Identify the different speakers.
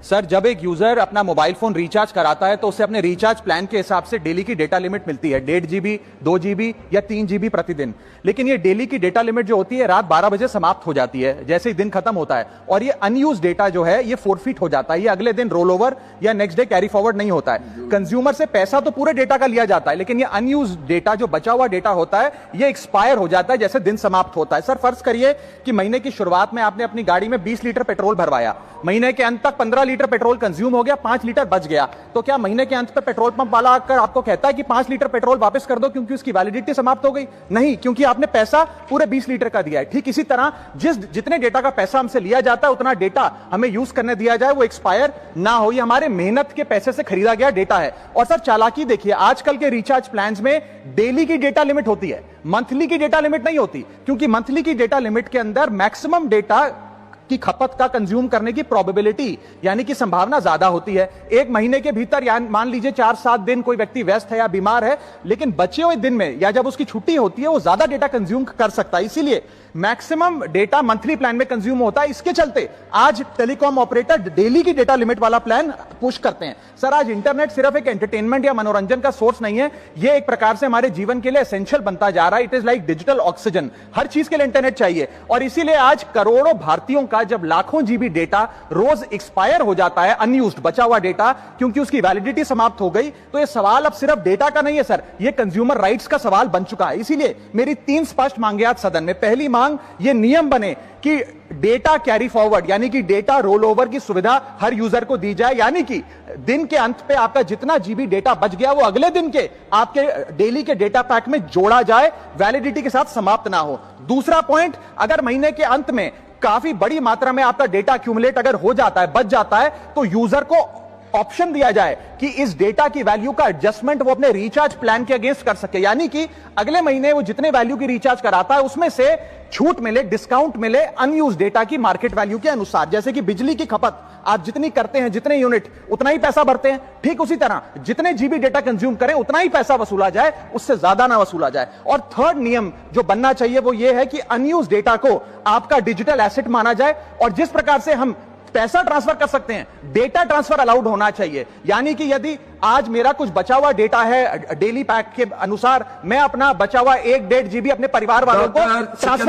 Speaker 1: Sir, जब एक user अपना मोबाइल फोन रिचार्ज कराता है तो उसे अपने रिचार्ज प्लान के हिसाब से डेली की डेटा लिमिट मिलती है, 1.5 GB, 2 GB या 3 GB प्रतिदिन। लेकिन ये डेली की डेटा लिमिट जो होती है रात 12 बजे समाप्त हो जाती है, जैसे ही दिन खत्म होता है, और ये अनयूज डेटा जो है ये फोरफिट हो जाता है, ये अगले दिन रोल ओवर या नेक्स्ट डे कैरी फॉरवर्ड नहीं होता है। कंज्यूमर से पैसा तो पूरे डेटा का लिया जाता है, लेकिन ये अनयूज डेटा, जो बचा हुआ डेटा होता है, ये एक्सपायर हो जाता है जैसे दिन समाप्त होता है। सर, फर्ज करिए कि महीने की शुरुआत में आपने अपनी गाड़ी में 20 लीटर पेट्रोल भरवाया, महीने के अंत तक 15 लीटर पेट्रोल कंज्यूम हो गया, 5 लीटर बच गया, तो क्या महीने के अंत पे पेट्रोल पंप वाला आकर आपको कहता है कि 5 लीटर पेट्रोल वापस कर दो क्योंकि उसकी वैलिडिटी समाप्त हो गई? नहीं, क्योंकि आपने पैसा पूरे 20 लीटर का दिया है। ठीक इसी तरह जितने डेटा का पैसा हमसे लिया जाता है उतना डेटा हमें यूज करने दिया जाए, वो एक्सपायर ना हो। ये हमारे मेहनत के पैसे से खरीदा गया डेटा है। और सर, चालाकी देखिए, आजकल के रिचार्ज प्लान्स में डेली की डेटा लिमिट होती है, मंथली की डेटा लिमिट नहीं होती, क्योंकि मंथली की डेटा लिमिट के अंदर मैक्सिमम डेटा की खपत का कंज्यूम करने की प्रोबेबिलिटी यानी कि संभावना ज्यादा होती है। एक महीने के भीतर या मान लीजिए 4-7 दिन कोई व्यक्ति व्यस्त है या बीमार है, लेकिन बचे हुए दिन में या जब उसकी छुट्टी होती है वो ज्यादा डेटा कंज्यूम कर सकता है, इसीलिए मैक्सिमम डेटा मंथली प्लान में कंज्यूम होता है। इसके चलते आज टेलीकॉम ऑपरेटर डेली की डेटा लिमिट वाला प्लान पुश करते हैं। सर, आज इंटरनेट सिर्फ एक एंटरटेनमेंट या मनोरंजन का सोर्स नहीं है, यह एक प्रकार से हमारे जीवन के लिए एसेंशियल बनता जा रहा है। It is like digital oxygen, हर चीज के लिए इंटरनेट चाहिए। और इसीलिए आज करोड़ों भारतीयों का जब लाखों जीबी डेटा रोज एक्सपायर हो जाता है, अनयूज्ड बचा हुआ डेटा, क्योंकि उसकी वैलिडिटी समाप्त हो गई, तो यह सवाल अब सिर्फ डेटा का नहीं है सर, यह कंज्यूमर राइट्स का सवाल बन चुका है। इसीलिए मेरी 3 स्पष्ट मांगे आज सदन में। पहली मांग, ये नियम बने कि डेटा कैरी फॉरवर्ड यानी कि डेटा रोल ओवर की सुविधा हर यूजर को दी जाए, यानी कि दिन के अंत पे आपका जितना जीबी डेटा बच गया वो अगले दिन के आपके डेली के डेटा पैक में जोड़ा जाए, वैलिडिटी के साथ समाप्त ना हो। दूसरा पॉइंट, अगर महीने के अंत में काफी बड़ी मात्रा में आपका डेटा एक्यूमुलेट अगर हो जाता है, बच जाता है, तो यूजर को ऑप्शन दिया जाए कि इस डेटा की वैल्यू का एडजस्टमेंट वो अपने रिचार्ज प्लान के अगेंस्ट कर सके, यानी कि अगले महीने वो जितने वैल्यू की रिचार्ज कराता है उसमें से छूट मिले, डिस्काउंट मिले अनयूज डेटा की मार्केट वैल्यू के अनुसार। जैसे कि बिजली की खपत आप जितनी करते हैं, जितने यूनिट, उतना ही पैसा भरते हैं, ठीक उसी तरह जितने जीबी डेटा कंज्यूम करें उतना ही पैसा वसूला जाए, उससे ज्यादा ना वसूला जाए। और थर्ड नियम जो बनना चाहिए वो ये है कि अनयूज डेटा को आपका डिजिटल एसेट माना जाए, और जिस प्रकार से हम पैसा ट्रांसफर कर सकते हैं, डेटा ट्रांसफर अलाउड होना चाहिए। यानी कि यदि आज मेरा कुछ बचा हुआ डेटा है डेली पैक के अनुसार, मैं अपना बचा हुआ 1-1.5 GB अपने परिवार वालों को ट्रांसफर